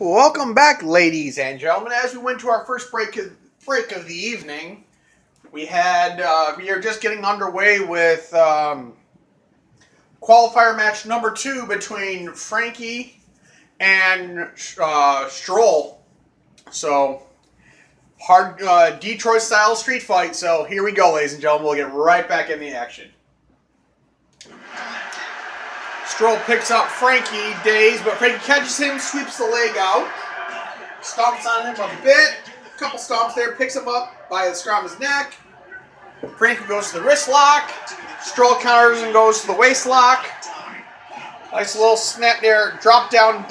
Welcome back, ladies and gentlemen. As we went to our first break of the evening, we are just getting underway with qualifier match number 2 between Frankie and Stroll. So, hard Detroit style street fight. So here we go, ladies and gentlemen. We'll get right back in the action. Stroll picks up Frankie, dazed, but Frankie catches him, sweeps the leg out, stomps on him a bit, a couple stomps there, picks him up by the scruff of his neck. Frankie goes to the wrist lock, Stroll counters and goes to the waist lock. Nice little snap there, drop down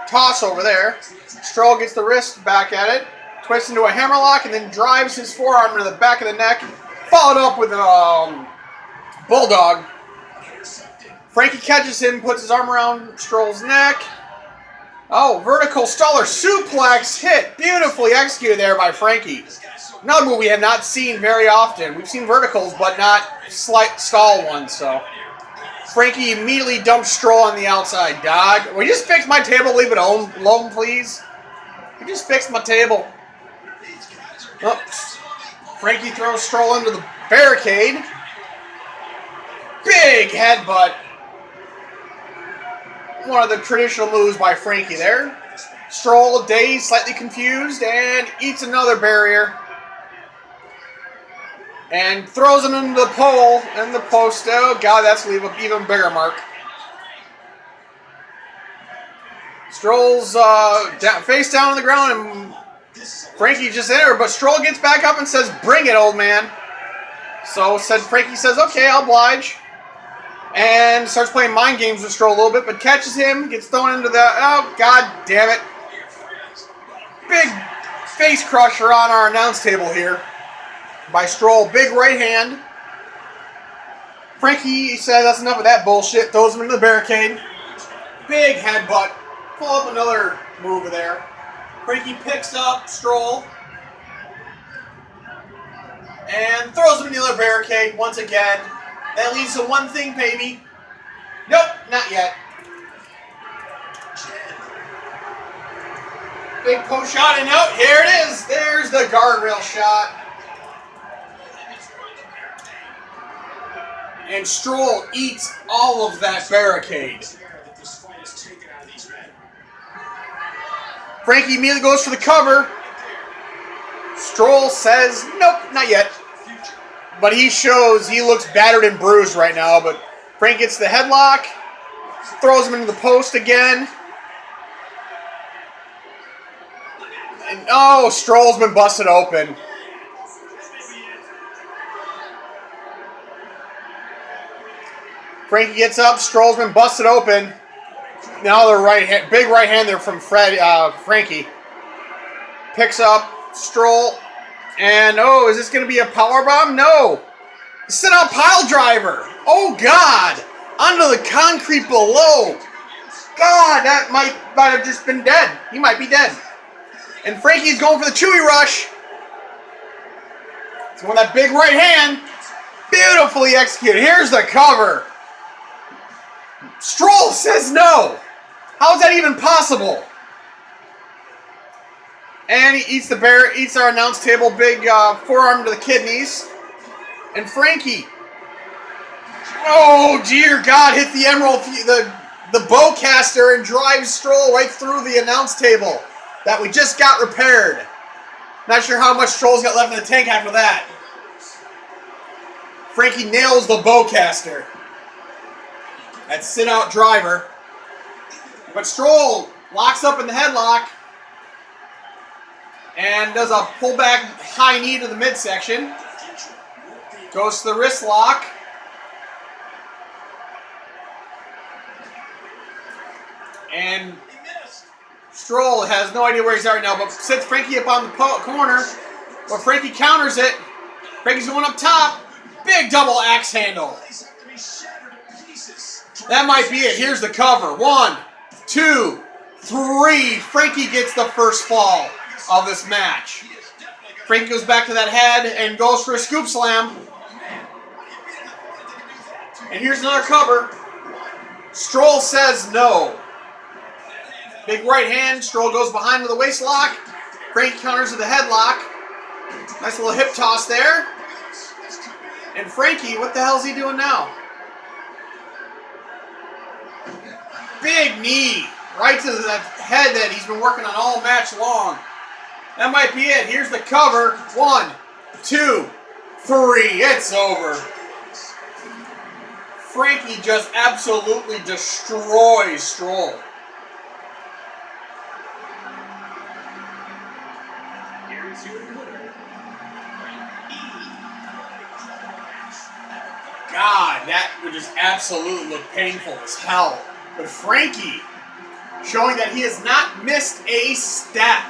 toss over there. Stroll gets the wrist back at it, twists into a hammerlock, and then drives his forearm into the back of the neck, followed up with a bulldog. Frankie catches him, puts his arm around Stroll's neck. Oh, vertical Staller suplex hit. Beautifully executed there by Frankie. Another move we have not seen very often. We've seen verticals, but not slight stall ones. So Frankie immediately dumps Stroll on the outside. Dog, will you just fix my table? Leave it alone, please. You just fixed my table. Oops. Frankie throws Stroll into the barricade. Big headbutt. One of the traditional moves by Frankie there. Stroll, dazed, slightly confused, and eats another barrier. And throws him into the pole and the post. Oh, God, that's going to leave an even bigger mark. Stroll's face down on the ground, and Frankie just there, but Stroll gets back up and says, "Bring it, old man." So Frankie says, "Okay, I'll oblige." And starts playing mind games with Stroll a little bit, but catches him, gets thrown into the... Oh, God damn it. Big face crusher on our announce table here by Stroll. Big right hand. Frankie says that's enough of that bullshit. Throws him into the barricade. Big headbutt. Pull up another move there. Frankie picks up Stroll and throws him in the other barricade once again. That leads to one thing, baby. Nope, not yet. Big post shot, and out. Here it is. There's the guardrail shot. And Stroll eats all of that barricade. Frankie immediately goes for the cover. Stroll says, nope, not yet. But he looks battered and bruised right now. But Frank gets the headlock, throws him into the post again. And oh, Stroll's been busted open. Frankie gets up, Stroll's been busted open. Now the big right hand there from Frankie. Picks up Stroll. And, oh, is this going to be a powerbomb? No. Sit out pile driver. Oh, God. Onto the concrete below. God, that might have just been dead. He might be dead. And Frankie's going for the Chewy Rush. It's going that big right hand. Beautifully executed. Here's the cover. Stroll says no. How is that even possible? And he eats eats our announce table, big forearm to the kidneys. And Frankie, oh dear God, hit the emerald, the bowcaster, and drives Stroll right through the announce table that we just got repaired. Not sure how much Stroll's got left in the tank after that. Frankie nails the bowcaster. That sit-out driver. But Stroll locks up in the headlock. And does a pullback high knee to the midsection. Goes to the wrist lock. And Stroll has no idea where he's at right now, but sets Frankie up on the corner. But Frankie counters it. Frankie's going up top. Big double axe handle. That might be it. Here's the cover. 1, 2, 3. Frankie gets the first fall of this match. Frankie goes back to that head and goes for a scoop slam. And here's another cover. Stroll says no. Big right hand. Stroll goes behind with a waist lock. Frankie counters with a headlock. Nice little hip toss there. And Frankie, what the hell is he doing now? Big knee right to the head that he's been working on all match long. That might be it. Here's the cover. 1, 2, 3. It's over. Frankie just absolutely destroys Stroll. God, that would just absolutely look painful as hell. But Frankie showing that he has not missed a step.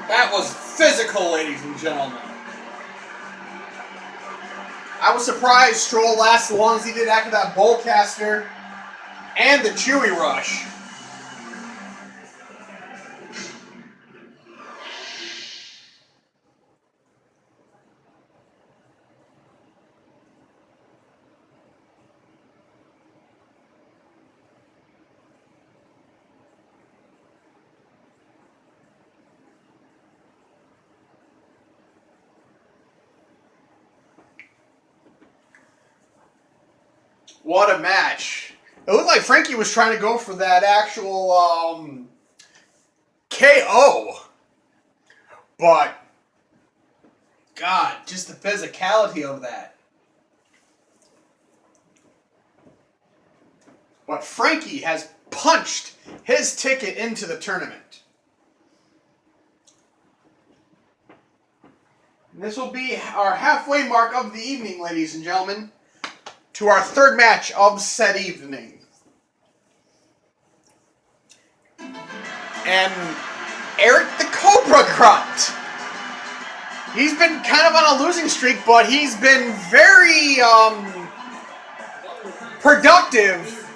That was physical, ladies and gentlemen. I was surprised Stroll lasted as long as he did after that Bullcaster and the Chewy Rush. What a match. It looked like Frankie was trying to go for that actual KO. But, God, just the physicality of that. But Frankie has punched his ticket into the tournament. This will be our halfway mark of the evening, ladies and gentlemen, to our third match of said evening. And Eric the Cobra Grunt. He's been kind of on a losing streak, but he's been very productive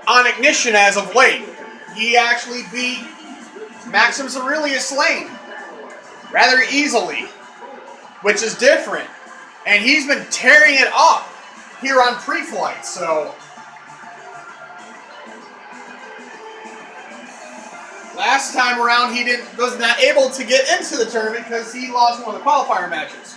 on Ignition as of late. He actually beat Maximus Aurelius Lane rather easily, which is different. And he's been tearing it up here on Preflight, so last time around he was not able to get into the tournament because he lost one of the qualifier matches.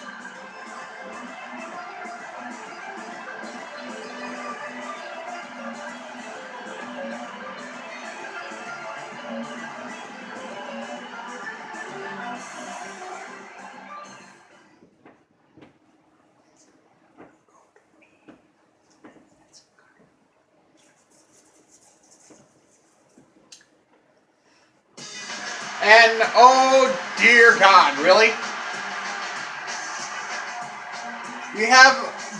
And, oh dear God, really? We have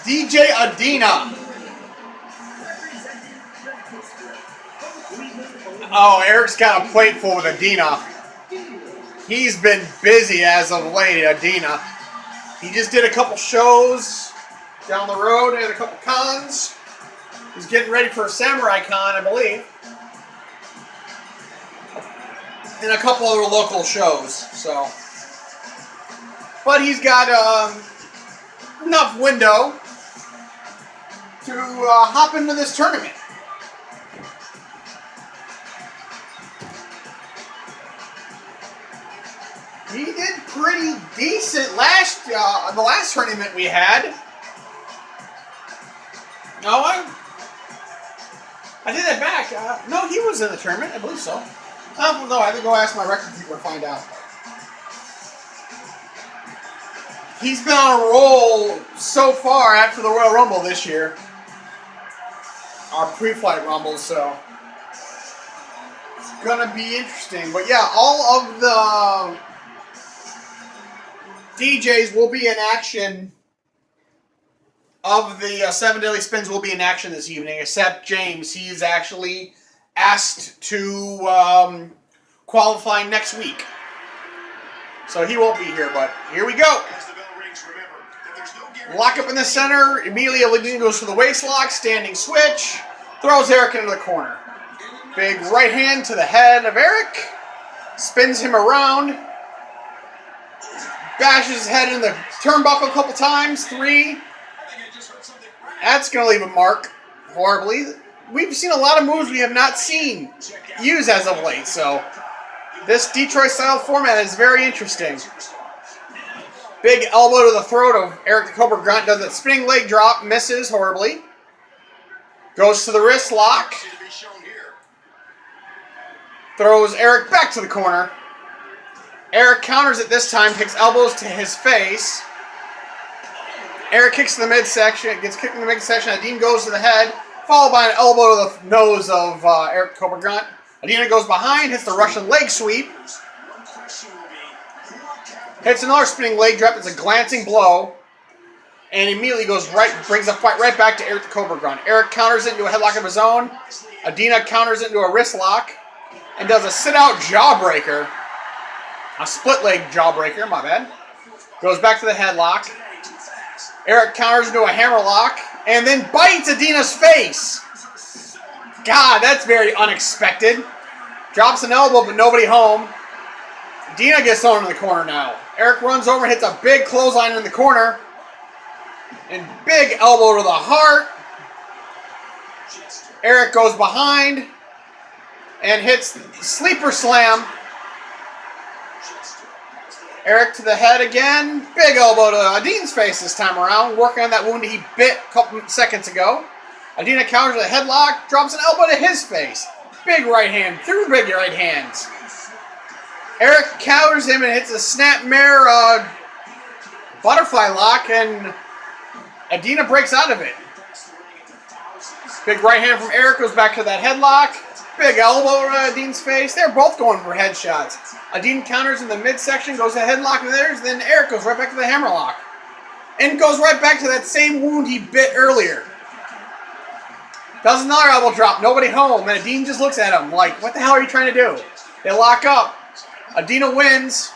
DJ Adina. Oh, Eric's got a plate full with Adina. He's been busy as of late, Adina. He just did a couple shows down the road, had a couple cons. He's getting ready for a Samurai Con, I believe. And a couple other local shows, so. But he's got enough window to hop into this tournament. He did pretty decent the last tournament we had. No, I did that back. No, he was in the tournament, I believe so. No, I have to go ask my record keeper to find out. He's been on a roll so far after the Royal Rumble this year. Our pre-flight Rumble, so it's going to be interesting. But yeah, all of the DJs will be in action. Of the 7 Daily Spins will be in action this evening, except James. He's actually asked to qualify next week. So he won't be here, but here we go. Lock up in the center. Immediately, Aladin goes for the waist lock, standing switch. Throws Eric into the corner. Big right hand to the head of Eric. Spins him around. bashes his head in the turnbuckle a couple times. 3. That's going to leave a mark horribly. We've seen a lot of moves we have not seen used as of late, so this Detroit-style format is very interesting. Big elbow to the throat of Eric the Cobra Grunt. Does a spinning leg drop. Misses horribly. Goes to the wrist lock. Throws Eric back to the corner. Eric counters it this time. Kicks elbows to his face. Eric kicks to the midsection. Gets kicked in the midsection. Adine goes to the head. Followed by an elbow to the nose of Eric the Cobra Grunt. Adina goes behind. Hits the Russian leg sweep. Hits another spinning leg drop. It's a glancing blow. And immediately brings the fight right back to Eric the Cobra Grunt. Eric counters it into a headlock of his own. Adina counters it into a wrist lock. And does a sit-out jawbreaker. A split-leg jawbreaker, my bad. Goes back to the headlock. Eric counters into a hammerlock. And then bites Adina's face. God, that's very unexpected. Drops an elbow, but nobody home. Adina gets thrown in the corner now. Eric runs over and hits a big clothesline in the corner. And big elbow to the heart. Eric goes behind and hits sleeper slam. Eric to the head again. Big elbow to Adine's face this time around. Working on that wound he bit a couple seconds ago. Adina counters a headlock. Drops an elbow to his face. Big right hand. 3 big right hands. Eric counters him and hits a snapmare butterfly lock, and Adina breaks out of it. Big right hand from Eric goes back to that headlock. Big elbow to Adina's face. They're both going for headshots. Adina counters in the midsection, goes to headlock to theirs, then Eric goes right back to the hammerlock. And goes right back to that same wound he bit earlier. Does another elbow drop, nobody home, and Adina just looks at him like, what the hell are you trying to do? They lock up. Adina wins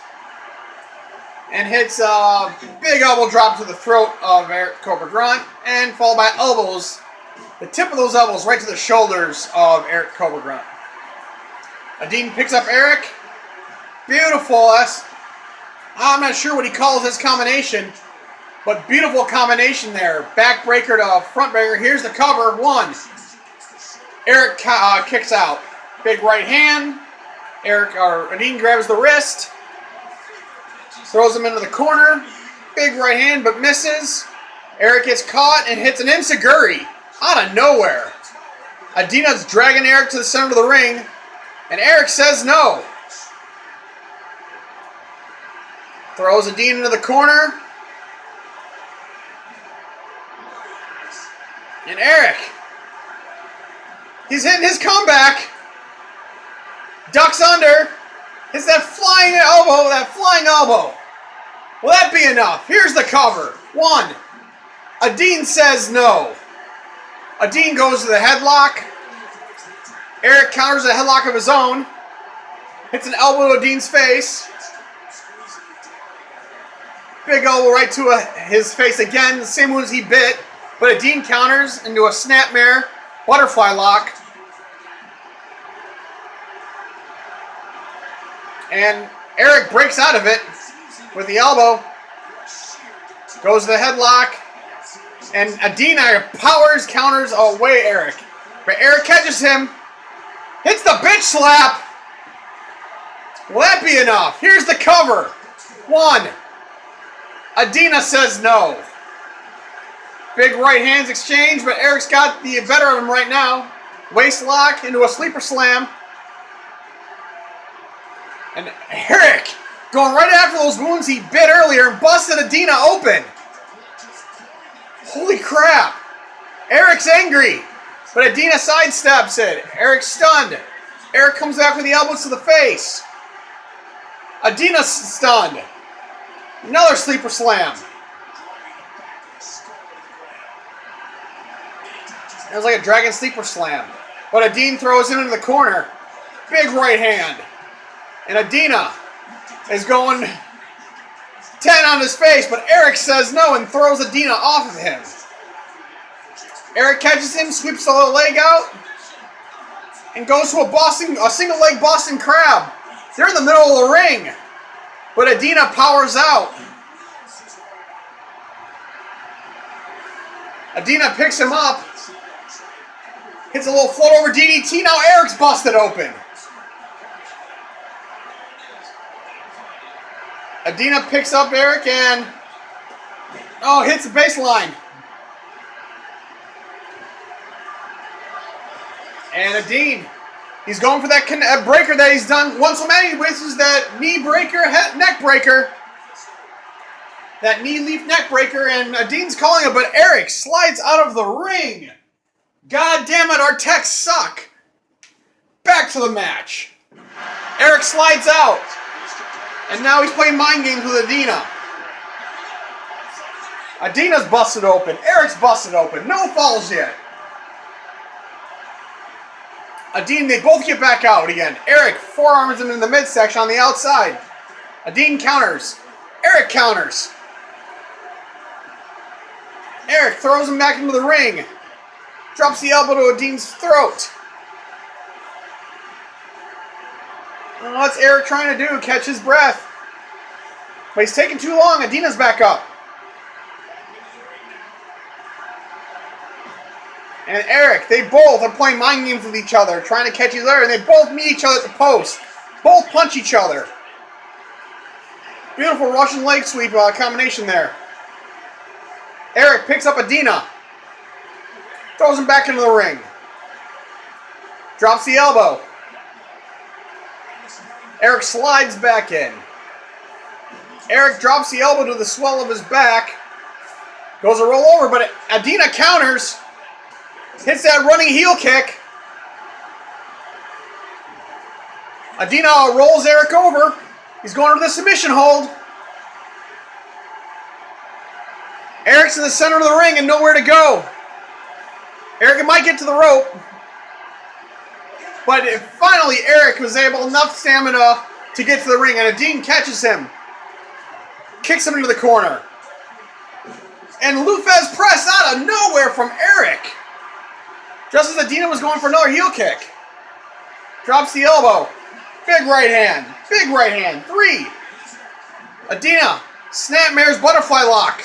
and hits a big elbow drop to the throat of Eric Cobra Grunt, and followed by elbows, the tip of those elbows right to the shoulders of Eric Cobra Grunt. Adina picks up Eric. Beautiful. I'm not sure what he calls this combination, but beautiful combination there. Backbreaker to front breaker. Here's the cover. 1. Eric kicks out. Big right hand. Adina grabs the wrist, throws him into the corner. Big right hand, but misses. Eric gets caught and hits an enziguri out of nowhere. Adina's dragging Eric to the center of the ring, and Eric says no. Throws Adina into the corner. And Eric, he's hitting his comeback. Ducks under. Hits that flying elbow. Will that be enough? Here's the cover. 1. Adina says no. Adina goes to the headlock. Eric counters a headlock of his own. Hits an elbow to Adina's face. Big elbow right to his face again. The same wounds he bit. But Adina counters into a snapmare butterfly lock. And Eric breaks out of it with the elbow. Goes to the headlock. And Adina counters away Eric. But Eric catches him. Hits the bitch slap. Will that be enough? Here's the cover. 1. Adina says no. Big right hands exchange, but Eric's got the better of him right now. Waist lock into a sleeper slam. And Eric going right after those wounds he bit earlier and busted Adina open. Holy crap. Eric's angry, but Adina sidesteps it. Eric's stunned. Eric comes back with the elbows to the face. Adina's stunned. Another sleeper slam. It was like a dragon sleeper slam. But Adina throws him into the corner. Big right hand. And Adina is going 10 on his face, but Eric says no and throws Adina off of him. Eric catches him, sweeps the leg out, and goes to a single leg Boston Crab. They're in the middle of the ring, but Adina powers out. Adina picks him up. Hits a little float over DDT. Now Eric's busted open. Adina picks up Eric and hits the baseline. And Adine, he's going for that breaker that he's done once so many, which is that knee breaker, neck breaker. That knee leaf neck breaker, and Adine's calling it, but Eric slides out of the ring. God damn it, our techs suck. Back to the match. Eric slides out. And now he's playing mind games with Adina. Adina's busted open. Eric's busted open. No falls yet. Adine, they both get back out again. Eric forearms him in the midsection on the outside. Adine counters. Eric counters. Eric throws him back into the ring. Drops the elbow to Adine's throat. What's Eric trying to do? Catch his breath. But he's taking too long. Adina's back up. And Eric, they both are playing mind games with each other, trying to catch each other, and they both meet each other at the post. Both punch each other. Beautiful Russian leg sweep combination there. Eric picks up Adina. Throws him back into the ring. Drops the elbow. Eric slides back in. Eric drops the elbow to the swell of his back. Goes a roll over, but Adina counters. Hits that running heel kick. Adina rolls Eric over. He's going to the submission hold. Eric's in the center of the ring and nowhere to go. Eric might get to the rope. But finally, Eric was able enough stamina to get to the ring, and Adine catches him. Kicks him into the corner. And Lufez press out of nowhere from Eric. Just as Adina was going for another heel kick. Drops the elbow. Big right hand. Big right hand. 3. Adina. Snapmare's butterfly lock.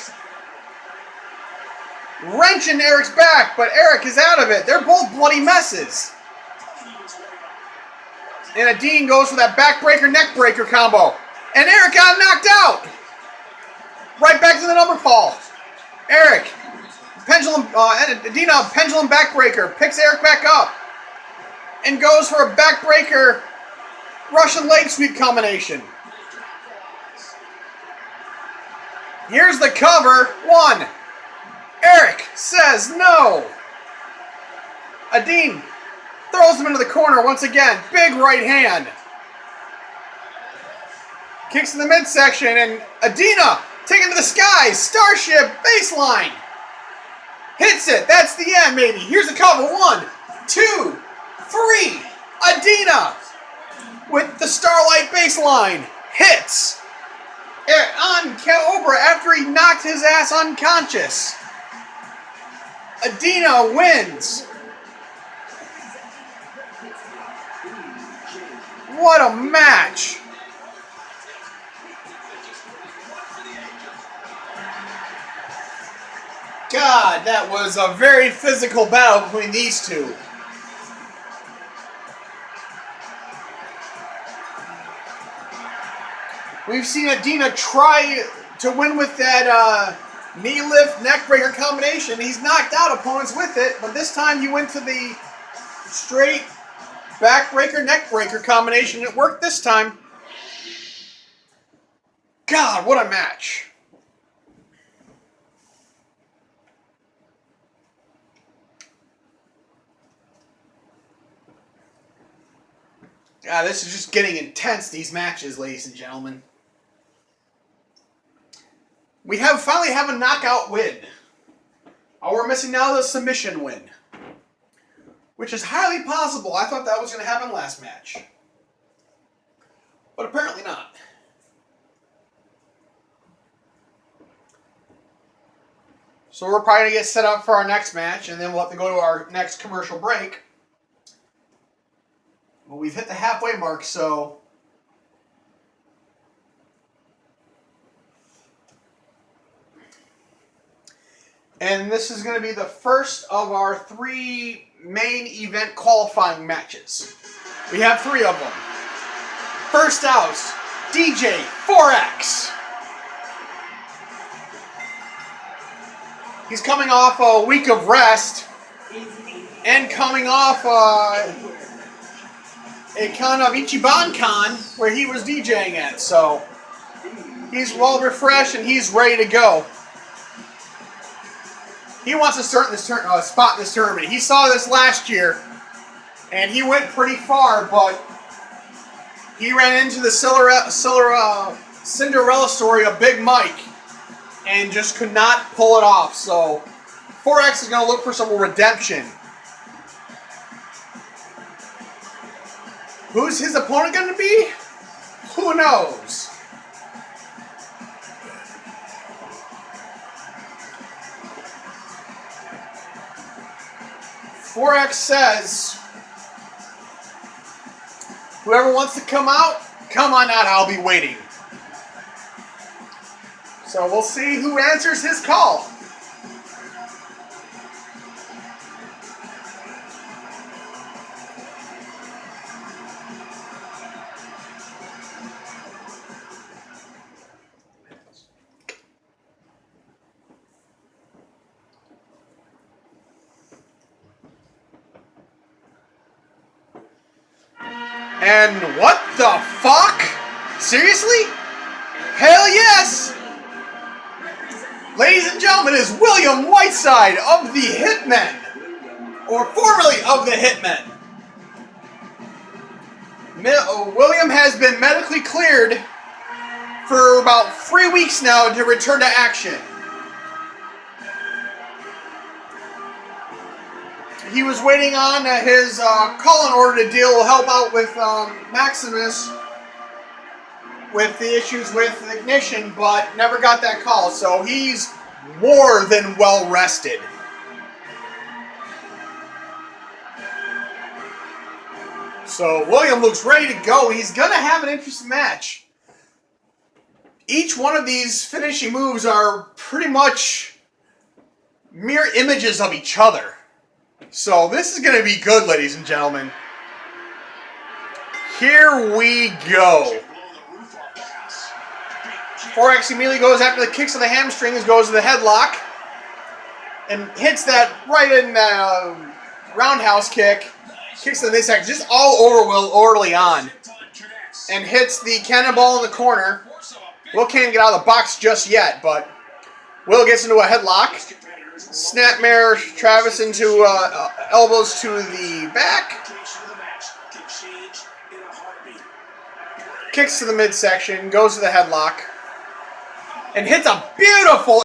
Wrenching Eric's back, but Eric is out of it. They're both bloody messes. And Adine goes for that backbreaker, neckbreaker combo. And Eric got knocked out. Right back to the number fall. Eric. Pendulum, Adina, pendulum backbreaker, picks Eric back up and goes for a backbreaker Russian leg sweep combination. Here's the cover. 1. Eric says no. Adine throws him into the corner once again. Big right hand. Kicks in the midsection, and Adina taken to the skies. Starship baseline. Hits it. That's the end, maybe. Here's the cover. 1, 2, 3. Adina with the Starlight baseline. Hits on Cobra after he knocked his ass unconscious. Adina wins. What a match. God, that was a very physical battle between these two. We've seen Adina try to win with that knee lift neck breaker combination. He's knocked out opponents with it, but this time he went to the straight back breaker neck breaker combination. It worked this time. God, what a match. This is just getting intense, these matches, ladies and gentlemen. We finally have a knockout win. All we're missing now is a submission win, which is highly possible. I thought that was going to happen last match, but apparently not. So we're probably going to get set up for our next match, and then we'll have to go to our next commercial break. Well, we've hit the halfway mark, so And this is going to be the first of our 3 main event qualifying matches. We have 3 of them. First out, DJ 4X. He's coming off a week of rest and coming off a kind of Ichiban Con where he was DJing at. So he's well refreshed and he's ready to go. He wants to start this spot in this tournament. He saw this last year and he went pretty far, but he ran into the Cinderella story of Big Mike and just could not pull it off. So 4X is going to look for some redemption. Who's his opponent going to be? Who knows? "4X says, whoever wants to come out, come on out, I'll be waiting." So we'll see who answers his call. And what the fuck? Seriously? Hell yes! Ladies and gentlemen, is William Whiteside of the Hitmen, or formerly of the Hitmen. William has been medically cleared for about 3 weeks now to return to action. He was waiting on his call-in order to help out with Maximus with the issues with ignition, but never got that call, so he's more than well rested. So William looks ready to go. He's going to have an interesting match. Each one of these finishing moves are pretty much mirror images of each other. So this is going to be good, ladies and gentlemen. Here we go. 4X immediately goes after the kicks of the hamstrings, goes to the headlock, and hits that right in the roundhouse kick. Kicks to the midsection, just all over Will early on. And hits the cannonball in the corner. Will can't get out of the box just yet, but Will gets into a headlock. Snapmare Travis into elbows to the back. Kicks to the midsection, goes to the headlock, and hits a beautiful